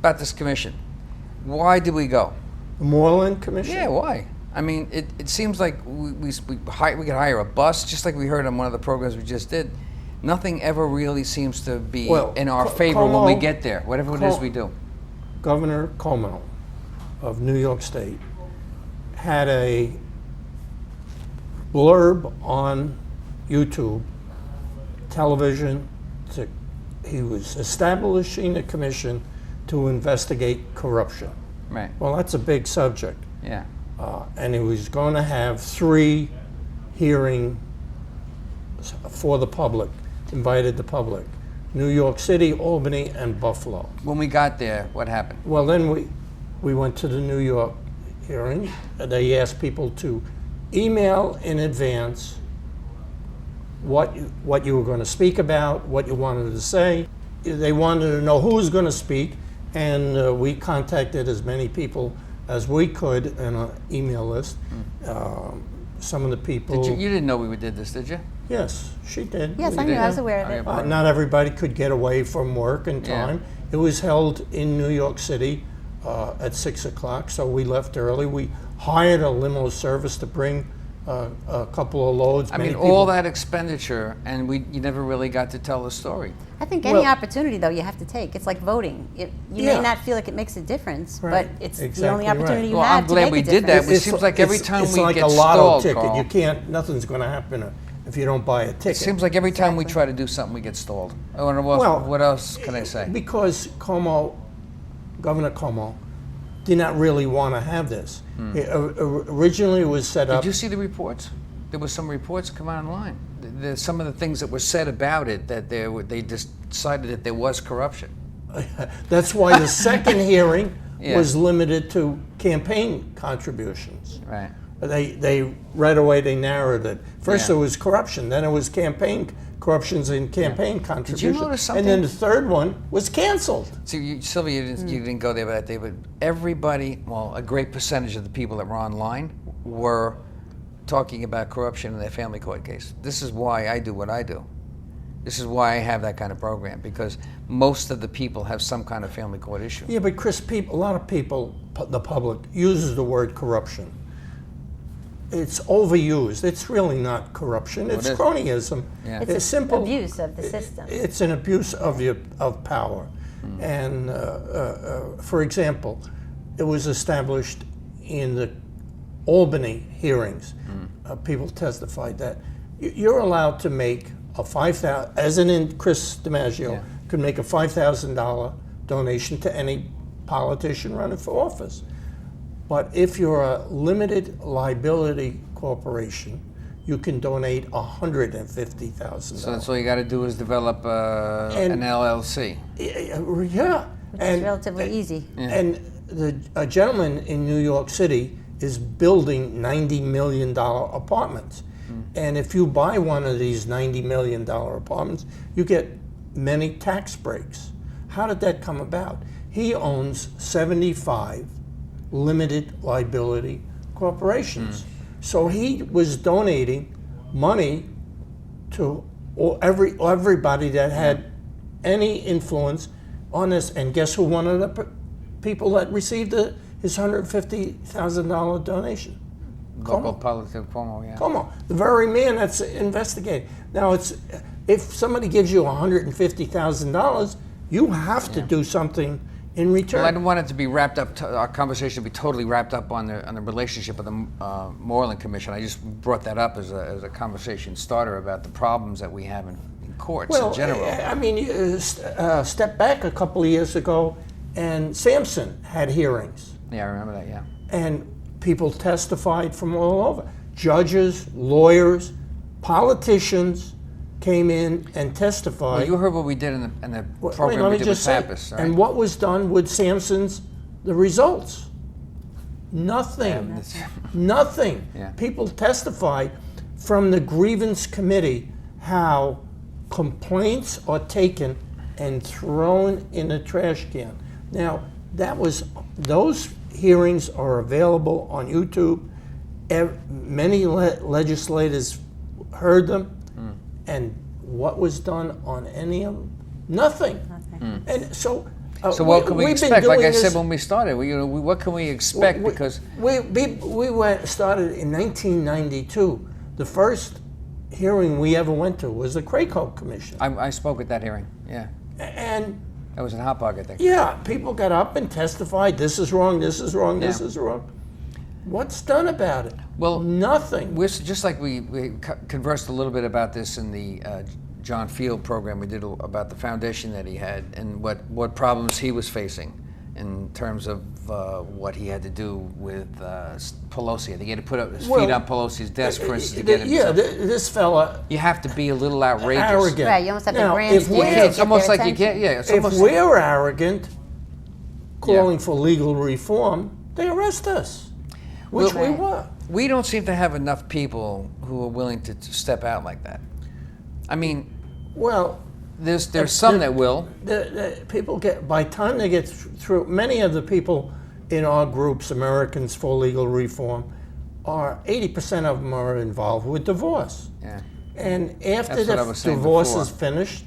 about this commission. Why did we go? The Moreland Commission? Yeah, why? I mean, it seems like we could hire a bus, just like we heard on one of the programs we just did. Nothing ever really seems to be in our favor when we get there, whatever it is we do. Governor Cuomo of New York State had a blurb on YouTube, television. He was establishing a commission to investigate corruption. Right. Well, that's a big subject. Yeah. And he was going to have 3 hearings for the public, invited the public. New York City, Albany, and Buffalo. When we got there, what happened? Well, then we went to the New York hearing. They asked people to email in advance what you were going to speak about, what you wanted to say. They wanted to know who was going to speak, and we contacted as many people as we could in an email list. Some of the people... You didn't know we did this, did you? Yes, she did. Yes, I knew. I was aware of it. Not everybody could get away from work in time. Yeah. It was held in New York City at 6 o'clock, so we left early. We hired a limo service to bring a couple of loads. I mean, all that expenditure, and you never really got to tell the story. I think any opportunity, though, you have to take. It's like voting. You may not feel like it makes a difference, but it's the only opportunity you have to make a difference. I'm glad we did that. It seems like every time we get stalled, it's like a lotto ticket. You can't. Nothing's going to happen if you don't buy a ticket. It seems like every time we try to do something, we get stalled. What else can I say? Because Governor Cuomo, did not really want to have this. Originally, it was set up. Did you see the reports? There was some reports come online. There's some of the things that were said about it that they decided that there was corruption. That's why the second hearing was limited to campaign contributions. Right. They right away they narrowed it. First it was corruption, then it was corruptions in campaign contributions. Did you notice something? And then the third one was canceled. See, Sylvia, you didn't go there that day, but everybody, a great percentage of the people that were online were talking about corruption in their family court case. This is why I do what I do. This is why I have that kind of program, because most of the people have some kind of family court issue. Yeah, but Chris, a lot of people, the public, uses the word corruption. It's overused. It's really not corruption. It's cronyism. Yeah. It's simple abuse of the system. It's an abuse of power. And for example, it was established in the Albany hearings. People testified that you're allowed to make a $5,000, as in Chris DiMaggio, could make a $5,000 donation to any politician running for office. But if you're a limited liability corporation, you can donate $150,000. So that's all you got to do is develop an LLC. Yeah. It's relatively easy. And a gentleman in New York City is building $90 million apartments. And if you buy one of these $90 million apartments, you get many tax breaks. How did that come about? He owns 75 limited liability corporations. So he was donating money to everybody that had any influence on this. And guess who one of the people that received his $150,000 donation? Local politician Cuomo, yeah. Cuomo, the very man that's investigating. Now, if somebody gives you $150,000, you have to do something in return. Well, I didn't want it to be wrapped up. Our conversation to be totally wrapped up on the relationship of the Moreland Commission. I just brought that up as a conversation starter about the problems that we have in courts in general. I mean, step back a couple of years ago, and Sampson had hearings. Yeah, I remember that. Yeah. And people testified from all over. Judges, lawyers, politicians came in and testified. Well, you heard what we did in the program we did with Pappas, right? And what was done with the results? Nothing. Nothing. Yeah. People testified from the grievance committee how complaints are taken and thrown in a trash can. Now, those hearings are available on YouTube. Many legislators heard them. And what was done on any of them? Nothing. And so So what can we we've been expect? Like doing I said this- when we started, what can we expect? Because we started in 1992. The first hearing we ever went to was the Crayco Commission. I spoke at that hearing. Yeah, And that was in Hauppauge, I think. yeah, people got up and testified, this is wrong, this is wrong, this Yeah. is wrong. What's done about it? Well, nothing. We're just like we conversed a little bit about this in the John Field program we did about the foundation that he had and what problems he was facing in terms of what he had to do with Pelosi. He had to put up his feet on Pelosi's desk, for instance, to get himself. This fella, You have to be a little outrageous. arrogant. Right, you almost have to Now, grandstand if we're- to It's get almost their like you attention. can't. Yeah, it's If almost. we're arrogant, calling for legal reform, they arrest us, which we Right. were. We don't seem to have enough people who are willing to step out like that. I mean, Well, there's some that will. the people get, by the time they get through, many of the people in our groups, Americans for Legal Reform, 80% of them are involved with divorce. Yeah. And after That's what I the was saying divorce before. is finished,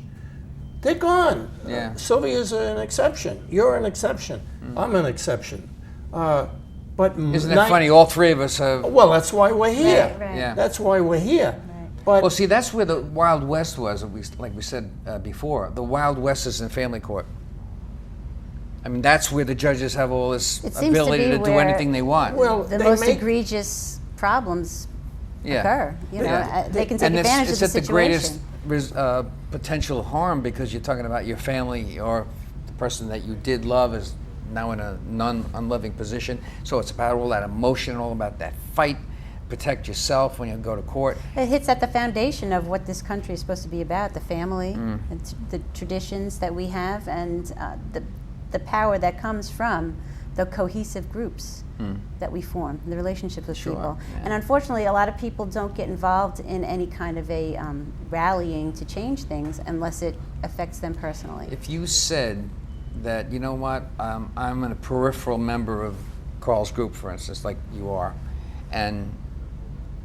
they're gone. Yeah. Sylvia's an exception. You're an exception. I'm an exception. But Isn't that funny? All three of us have. Well, that's why we're here. Right, right. Yeah. That's why we're here. But Well, see, that's where the Wild West was. Like we said before, the Wild West is in family court. I mean, that's where the judges have all this It seems to ability be to do where anything they want. well, The they most make egregious problems yeah. occur. You know, Yeah. they can take And advantage it's of the at the greatest situation. potential harm because you're talking about your family or the person that you did love is now in a non-unloving position. So it's about all that emotion, all about that fight. Protect yourself when you go to court. It hits at the foundation of what this country is supposed to be about: the family, and the traditions that we have, and the power that comes from the cohesive groups that we form, the relationships with Sure, people. yeah. And unfortunately, a lot of people don't get involved in any kind of a rallying to change things unless it affects them personally. If you said that, you know what, I'm a peripheral member of Carl's group, for instance, like you are, and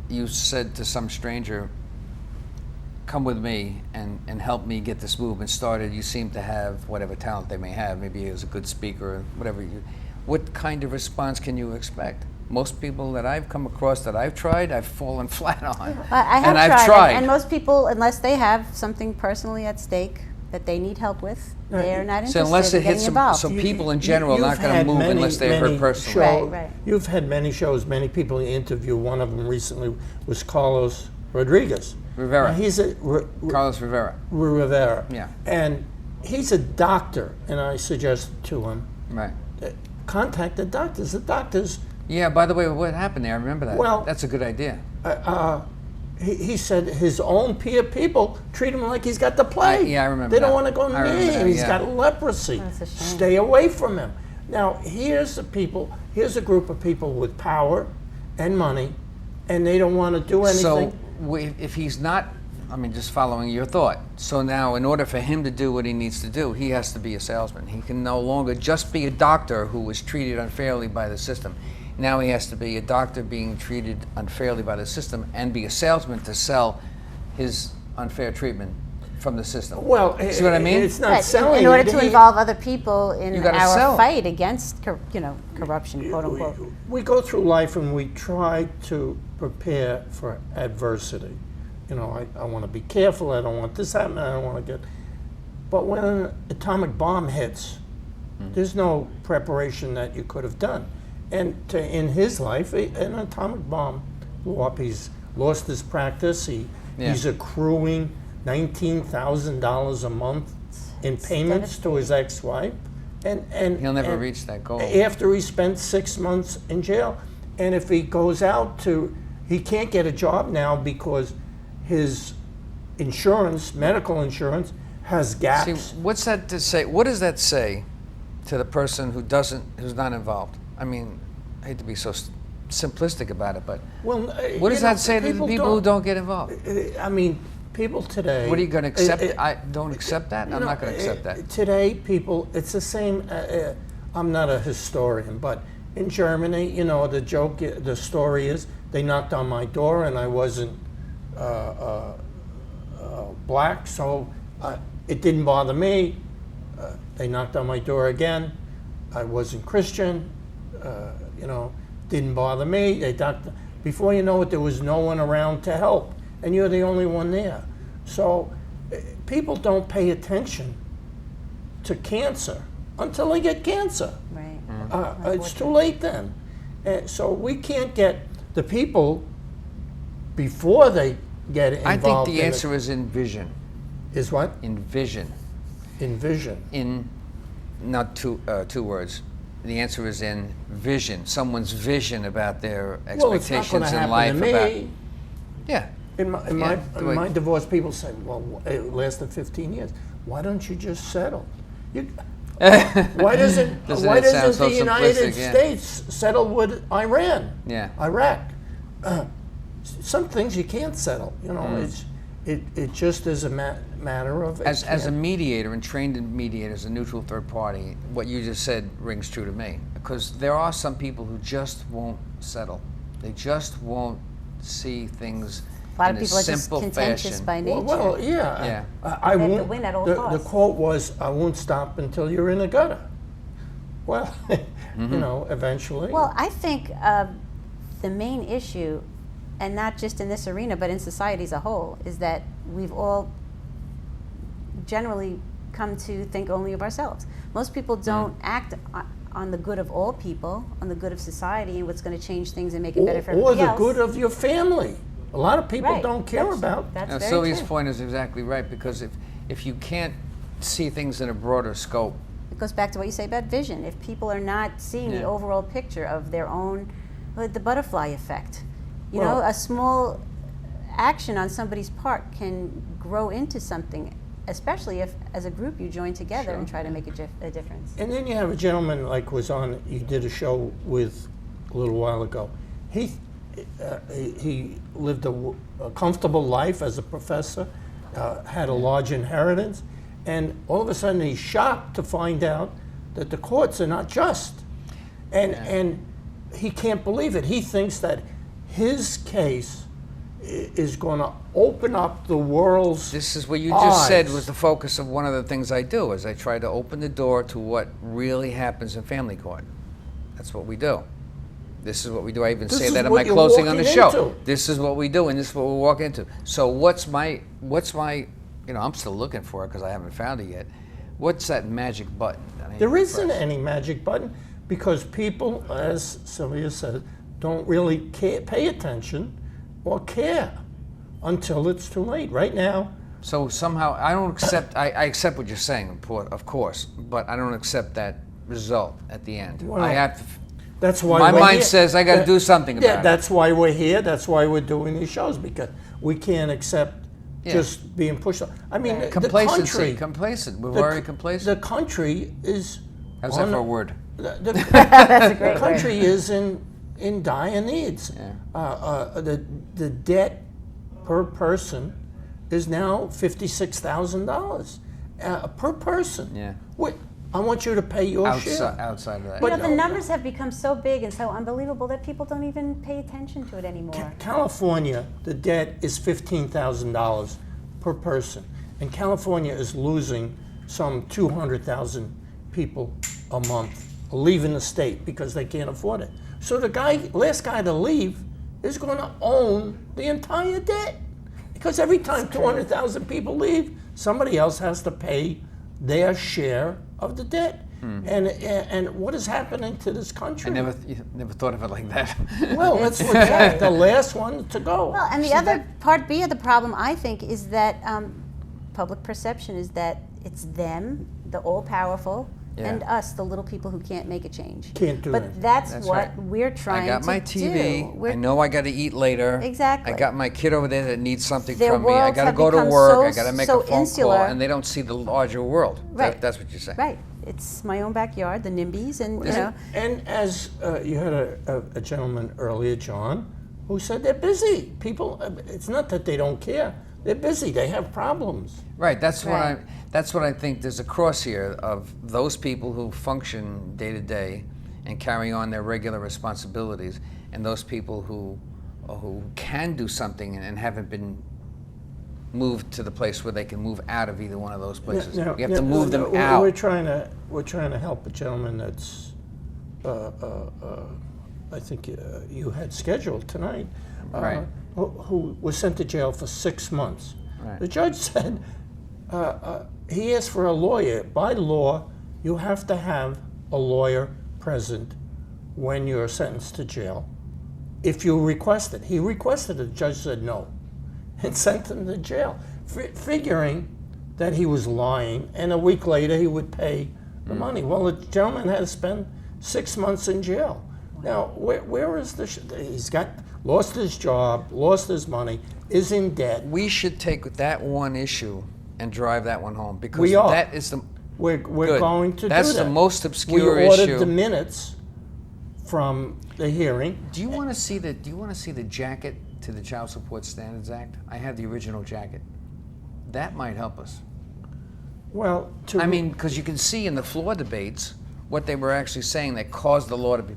you said to some stranger, come with me and help me get this movement started. You seem to have whatever talent they may have, maybe as a good speaker, whatever what kind of response can you expect? Most people that I've come across that I've tried, I've fallen flat on. I have and I've tried, tried. and most people, unless they have something personally at stake that they need help with, they're not interested So unless it in getting hits them, involved. so people in general are You've not going to had move many, unless they're hurt many personally. shows- Right, right. You've had many shows, many people you interview. One of them recently was Carlos Rodriguez. Rivera. Now, he's a Carlos Rivera. Rivera. Yeah. And he's a doctor, and I suggested to him, Right. contact the doctors. The doctors, Yeah, by the way, what happened there? I remember that. Well- That's a good idea. he said his own peer people treat him like he's got the plague. Yeah, I remember They don't that. want to go I near remember him. that, He's yeah. got leprosy. That's a shame. Stay away from him. Now, here's a group of people with power and money, and they don't want to do anything. So if he's not, I mean, just following your thought. So now, in order for him to do what he needs to do, he has to be a salesman. He can no longer just be a doctor who was treated unfairly by the system. Now he has to be a doctor being treated unfairly by the system and be a salesman to sell his unfair treatment from the system. Well, see what I mean? It's not Right, selling. in order it. to He- involve other people in You gotta our sell. fight against, corruption, quote unquote. We go through life and we try to prepare for adversity. You know, I want to be careful. I don't want this happening. I don't want to get. But when an atomic bomb hits, there's no preparation that you could have done. And in his life, an atomic bomb blew up. He's lost his practice. He's accruing $19,000 a month in payments to his ex-wife, and He'll never and reach that goal. after he spent 6 months in jail. And if he goes out he can't get a job now because his insurance, medical insurance, has gaps. See, what's that to say? What does that say to the person who's not involved? I mean, I hate to be so simplistic about it, but Well, what does that say to the people who don't get involved? I mean, people today. What are you going to accept? I don't accept that. I'm not going to accept that. Today, people, it's the same. I'm not a historian, but in Germany, the story is they knocked on my door and I wasn't black, so it didn't bother me. They knocked on my door again. I wasn't Christian. Didn't bother me. They knocked. Before you know it, there was no one around to help, and you're the only one there. So people don't pay attention to cancer until they get cancer. Right. It's too late then. So we can't get the people before they get involved. I think the answer is in vision. Is what? In vision. In vision. In not two words. The answer is in vision. Someone's vision about their expectations in life. To me. Yeah. In my divorce, people say, "Well, it lasted 15 years. Why don't you just settle?" Why doesn't the United States settle with Iran? Yeah. Iraq. Some things you can't settle. It just is a matter of. As a mediator and trained in mediator, as a neutral third party, what you just said rings true to me, because there are some people who just won't settle. They just won't see things A lot in of people a are just simple contentious fashion. by nature. Well, yeah. Yeah. I They have to won't. win at all The costs. quote was, "I won't stop until you're in the gutter." Well, eventually. Well, I think the main issue, and not just in this arena, but in society as a whole, is that we've all generally come to think only of ourselves. Most people don't act on the good of all people, on the good of society, and what's going to change things and make it better for or everybody the else. good of your family. A lot of people Right. don't care about. That's Now, very Sylvia's true. point is exactly right, because if you can't see things in a broader scope, It goes back to what you say about vision. If people are not seeing the Yeah. overall picture of their own, the butterfly effect, Well- a small action on somebody's part can grow into something, especially if, as a group, you join together and try to make a difference. And then you have a gentleman like was on. You did a show with a little while ago. He lived a comfortable life as a professor, had a large inheritance, and all of a sudden he's shocked to find out that the courts are not just, and he can't believe it. He thinks that his case is going to open up the world's this is what you just said eyes. was the focus of one of the things I do, is I try to open the door to what really happens in family court. That's what we do. This is what we do. I even This say is that in what my you're closing on the walking show. into. This is what we do, and this is what we walk into. So what's my I'm still looking for it because I haven't found it yet. What's that magic button that I need There to isn't press? any magic button because people, as Sylvia said, don't really pay attention or care until it's too late. Right now, So somehow I don't accept. I accept what you're saying, of course, but I don't accept that result at the end. Well, I have to. that's why My we're mind here. says I got to do something about Yeah, it. that's why we're here. That's why we're doing these shows, because we can't accept Yeah. just being pushed. I mean, the Complacency. country, Complacent. We're the- very complacent. The country is. How's that on for a the- word? The That's a great country is in dire needs. Yeah. The debt per person is now $56,000 per person. Yeah. Wait, I want you to pay your share. Outside of that. But The numbers have become so big and so unbelievable that people don't even pay attention to it anymore. California, the debt is $15,000 per person, and California is losing some 200,000 people a month leaving the state because they can't afford it. So the last guy to leave is going to own the entire debt, because every time 200,000 people leave, somebody else has to pay their share of the debt. And what is happening to this country? I never thought of it like that. Well, that's the last one to go. Well, and the other part B of the problem, I think, is that public perception is that it's them, the all-powerful, Yeah. and us, the little people who can't make a change. Can't do But it. that's That's what right. we're trying I got to my do. TV. We're- I know I got to eat later. Exactly. I got my kid over there that needs something Their from me. I worlds got to have go to become work. so- I got to make so a phone insular. call, and they don't see the larger world. Right. That's what you're saying. Right. It's my own backyard, the NIMBYs, and you know. And as you had a gentleman earlier, John, who said they're busy. People, it's not that they don't care. They're busy. They have problems. Right. That's Right. what I think. There's a cross here of those people who function day to day and carry on their regular responsibilities, and those people who can do something and haven't been moved to the place where they can move out of either one of those places. Now- You have to move them we're out. trying to help a gentleman that's, I think you had scheduled tonight, Right. who was sent to jail for 6 months. Right. The judge said, he asked for a lawyer. By law, you have to have a lawyer present when you're sentenced to jail. If you request it. He requested it, the judge said no, and sent him to jail, figuring that he was lying, and a week later he would pay the money. Well, the gentleman has spent 6 months in jail. Now, where is the? He's lost his job, lost his money, is in debt. We should take that one issue and drive that one home, because We are. that is the We're good. going to That's do that. the most obscure We ordered issue. the minutes from the hearing. Do you want to see the jacket to the Child Support Standards Act? I have the original jacket. That might help us. Well, I mean, because you can see in the floor debates what they were actually saying that caused the law to be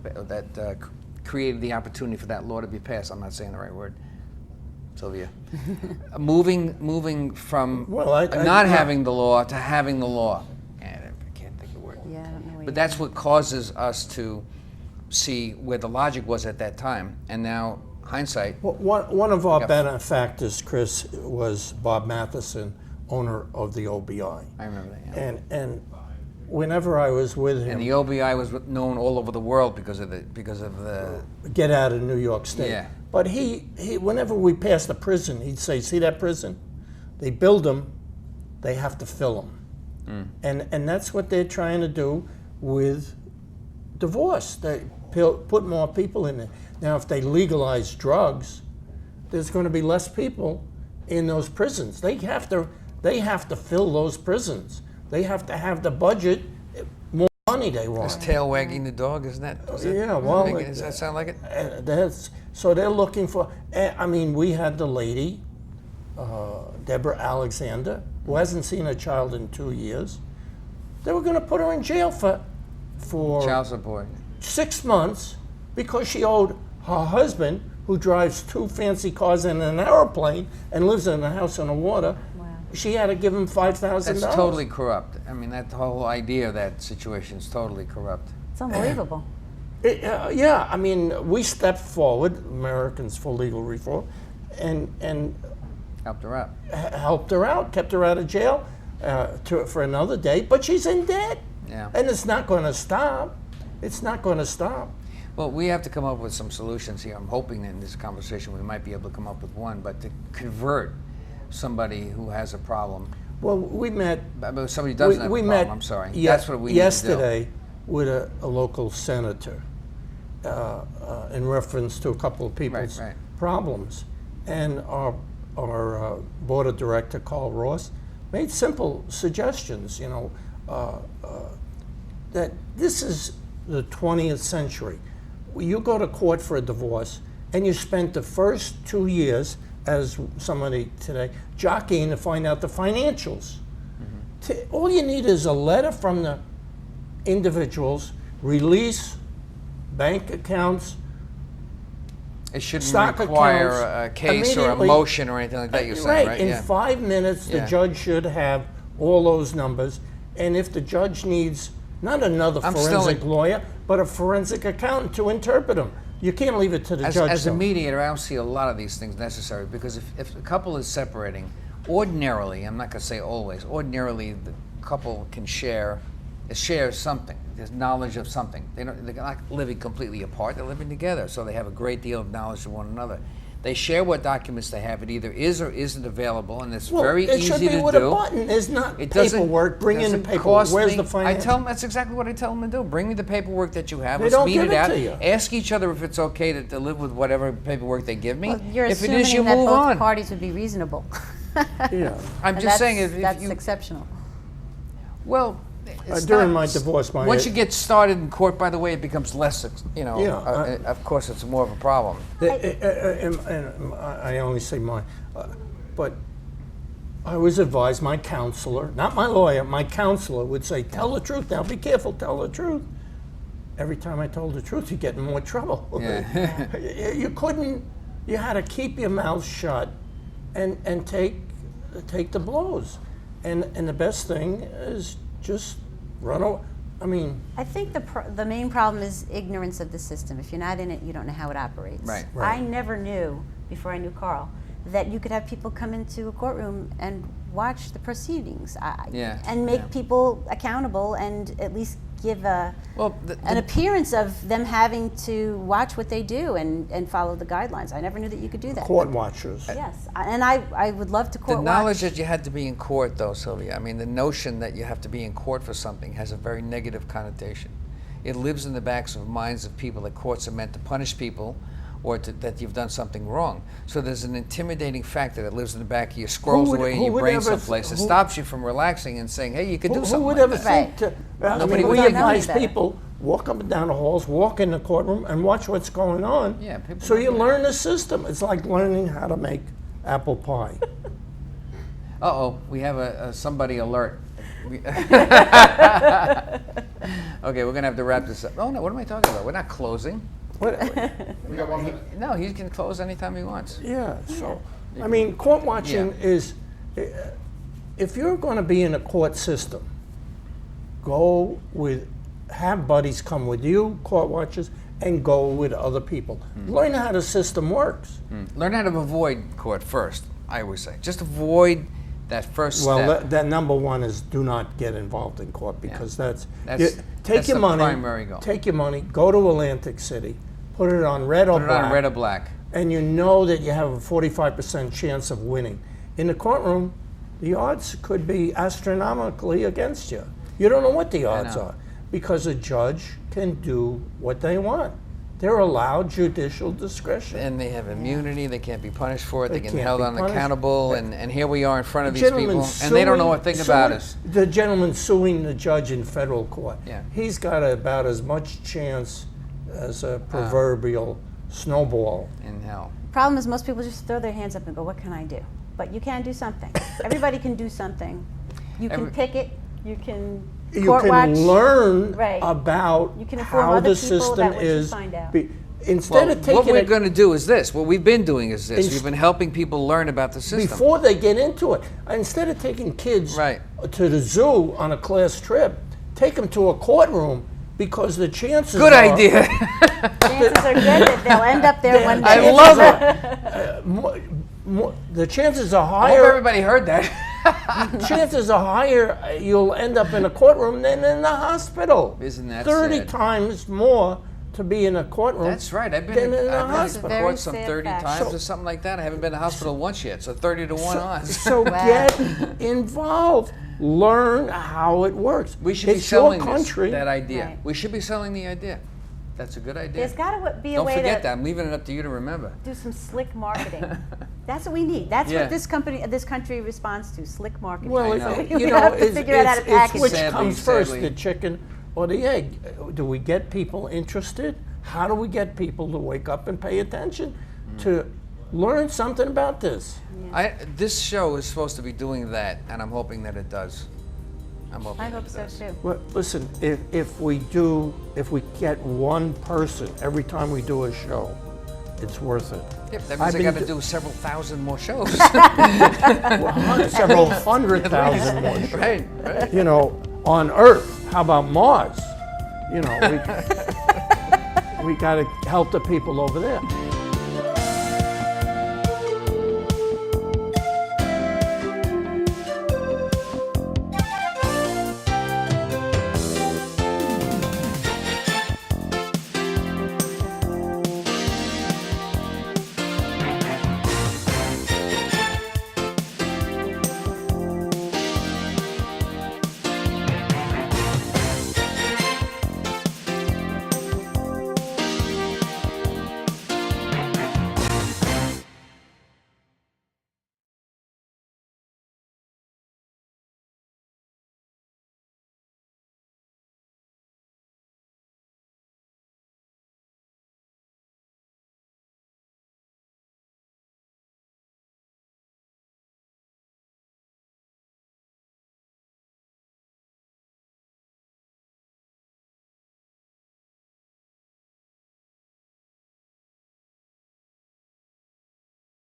created the opportunity for that law to be passed. I'm not saying the right word, Sylvia. moving from not having the law to having the law. I can't think of the word. Yeah, I don't know what But that's what causes us to see where the logic was at that time, and now hindsight. One of our benefactors, Chris, was Bob Matheson, owner of the OBI. I remember that. Yeah. And whenever I was with him, And the OBI was known all over the world because of the get out of New York State. Yeah. But he whenever we passed a prison, he'd say, "See that prison? They build them, they have to fill them." And that's what they're trying to do with divorce. They put more people in there. Now, if they legalize drugs, there's going to be less people in those prisons. They have to fill those prisons. They have to have the budget, more money they want. It's tail wagging the dog, isn't that? Yeah, well, Does that sound like it? So they're looking for. I mean, we had the lady, Deborah Alexander, who hasn't seen a child in 2 years. They were going to put her in jail for Child support. 6 months because she owed her husband, who drives 2 fancy cars and an airplane and lives in a house on the water. Wow. She had to give him $5,000. That's totally corrupt. I mean, that whole idea of that situation is totally corrupt. It's unbelievable. Yeah, I mean, we stepped forward, Americans for Legal Reform, and Helped her out. helped her out, kept her out of jail for another day, but she's in debt. Yeah. And it's not going to stop. It's not going to stop. Well, we have to come up with some solutions here. I'm hoping that in this conversation we might be able to come up with one, but to convert somebody who has a problem, Well, we met. somebody who doesn't have a problem, I'm sorry. That's what we need to do. yesterday with a local senator in reference to a couple of people's Right. problems, and our board of director Carl Ross made simple suggestions. That this is the 20th century. You go to court for a divorce, and you spent the first 2 years, as somebody today, jockeying to find out the financials. All you need is a letter from the individuals, release bank accounts, It shouldn't stock require accounts a case or a immediately. motion or anything like that, you're saying, right? In Yeah. 5 minutes, the Yeah. judge should have all those numbers. And if the judge needs not another I'm still forensic like- lawyer, but a forensic accountant to interpret them, you can't leave it to the judge. As a though. mediator, I don't see a lot of these things necessary, because if a couple is separating, ordinarily, I'm not going to say always, ordinarily the couple can share something. There's knowledge of something. They're not living completely apart. They're living together, so they have a great deal of knowledge of one another. They share what documents they have. It either is or isn't available, and it's very it easy should be to with do. a button. There's not It doesn't- paperwork. Bring in the doesn't paperwork. cost Where's me- the finance? I tell them that's exactly what I tell them to do. Bring me the paperwork that you have. They Let's don't meet give it it out. to you. Ask each other if it's okay to live with whatever paperwork they give me. Well, you're if it assuming is, you that move both on. parties would be reasonable. Yeah. I'm And just saying, if that's you exceptional. well, it's During not- my divorce, once you get started in court, by the way, it becomes less. Yeah, Of course, it's more of a problem. And I only say mine, but I was advised, my counselor, not my lawyer, my counselor would say, tell the truth now, be careful, tell the truth. Every time I told the truth, you get in more trouble. Yeah. You couldn't, you had to keep your mouth shut and take take the blows. And the best thing is just run away. I mean, I think the main problem is ignorance of the system. If you're not in it, you don't know how it operates. Right. Right. I never knew, before I knew Carl, that you could have people come into a courtroom and watch the proceedings and make people accountable and at least give an appearance of them having to watch what they do and follow the guidelines. I never knew that you could do that. court watchers. Yes, and I would love to court The knowledge watch. that you had to be in court, though, Sylvia, I mean, the notion that you have to be in court for something has a very negative connotation. It lives in the backs of minds of people that courts are meant to punish people or that you've done something wrong. So there's an intimidating factor that lives in the back of you, scrolls away in your brain someplace. It stops you from relaxing and saying, hey, you could do something Who would like ever that. think to, I Nobody mean, would we ever know advise any better. people, walk up and down the halls, walk in the courtroom, and watch what's going on. Yeah, people so you don't do learn the system. It's like learning how to make apple pie. Uh-oh, we have a somebody alert. Okay, we're going to have to wrap this up. Oh, no, what am I talking about? We're not closing. What- We got 1 minute. No, he can close anytime he wants. Yeah, so, I mean, court watching is, if you're going to be in a court system, have buddies come with you, court watchers, and go with other people. Learn how the system works. Learn how to avoid court first, I always say. Just avoid that first step. Well, that number one is do not get involved in court because That's take your the money, primary goal. take your money, go to Atlantic City, put it on red or Put it black, on red or black. and you know that you have a 45% chance of winning. In the courtroom, the odds could be astronomically against you. You don't know what the odds know. are because a judge can do what they want. They're allowed judicial discretion. And they have immunity, they can't be punished for it, they They get can't held be on punished. accountable, and here we are in front of The these people, gentleman and they don't know suing- a thing about suing- us. The gentleman suing the judge in federal court. Yeah. He's got about as much chance as a proverbial snowball. In hell. Problem is, most people just throw their hands up and go, "What can I do?" But you can do something. Everybody can do something. You can picket. You can You court can watch. learn Right. about You can inform how other the people system about what you is. find out. Instead Well, of taking what we're it going to do is this. What we've been doing is this. Inst- We've been helping people learn about the system. before they get into it, instead of taking kids Right. to the zoo on a class trip, take them to a courtroom because the chances Good are, idea. Chances are good that they'll end up there one day. I love it. the chances are I hope higher. everybody heard that. Chances are higher you'll end up in a courtroom than in the hospital. Isn't that 30 sad? times more to be in a courtroom. That's right. I've Than been in a to hospital. Very court some sad 30 fact. times So- or something like that. I haven't been to the hospital once yet, so 30 to 1 odds. So Wow. get involved. Learn how it works. We should be it's your selling country. that idea. Right. We should be selling the idea. That's a good idea. There's got to be a Don't way forget to that. I'm leaving it up to you to remember. do some slick marketing. That's what we need. That's Yeah. what this country responds to: slick marketing. Well, I know. we have to figure out how to package which it. Sadly, comes first, sadly. the chicken or the egg? Do we get people interested? How do we get people to wake up and pay attention to learn something about this? This show is supposed to be doing that, and I'm hoping that it does. I'm hoping I that hope it so does. too. Well, listen, if we get one person every time we do a show, it's worth it. Yep, that I've means I been got to do- do several thousand more shows. Several 100,000 more shows. Right, right. You know, on Earth. How about Mars? You know, we got to help the people over there.